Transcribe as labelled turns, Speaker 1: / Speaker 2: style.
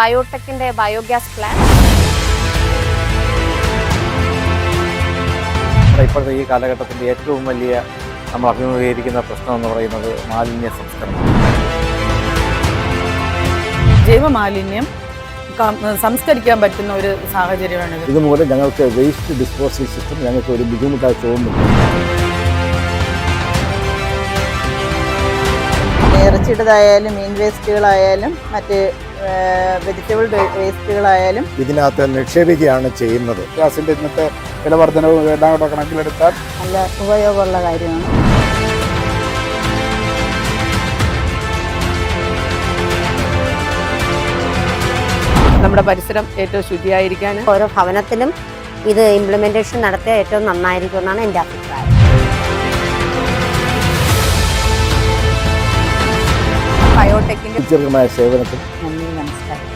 Speaker 1: ബയോടെക്കിന്റെ biogas plan
Speaker 2: ഇപ്പോഴത്തെ ഈ കാലഘട്ടത്തിൻ്റെ ഏറ്റവും വലിയ നമ്മൾ അഭിമുഖീകരിക്കുന്ന പ്രശ്നം എന്ന് പറയുന്നത് മാലിന്യ സംസ്കരണം.
Speaker 3: ജൈവമാലിന്യം സംസ്കരിക്കാൻ പറ്റുന്ന ഒരു സാഹചര്യമാണ്.
Speaker 4: ഇതുമൂലം ഞങ്ങൾക്ക് വേസ്റ്റ് ഡിസ്പോസൽ സിസ്റ്റം ഞങ്ങൾക്ക് ഒരു ബുദ്ധിമുട്ടായി തോന്നുന്നു.
Speaker 5: ഇറച്ചിയുടേതായാലും മീൻ വേസ്റ്റുകളായാലും മറ്റ് വെജിറ്റബിൾ വേസ്റ്റുകളായാലും
Speaker 4: ഇതിനകത്ത് നിക്ഷേപിക്കുകയാണ് ചെയ്യുന്നത്.
Speaker 6: ഗ്യാസിൻ്റെ ഇന്നത്തെ വില വർധനവും എല്ലാം കൂടെ കണക്കിലെടുത്താൽ
Speaker 5: നല്ല ഉപയോഗമുള്ള കാര്യമാണ്.
Speaker 3: നമ്മുടെ പരിസരം ഏറ്റവും ശുചിയായിരിക്കാൻ
Speaker 1: ഓരോ ഭവനത്തിലും ഇത് ഇംപ്ലിമെന്റേഷൻ നടത്തിയാൽ ഏറ്റവും നന്നായിരിക്കും എന്നാണ് എൻ്റെ അഭിപ്രായം.
Speaker 5: ബയോടെക്കിന്റെ
Speaker 4: സേവനത്തിൽ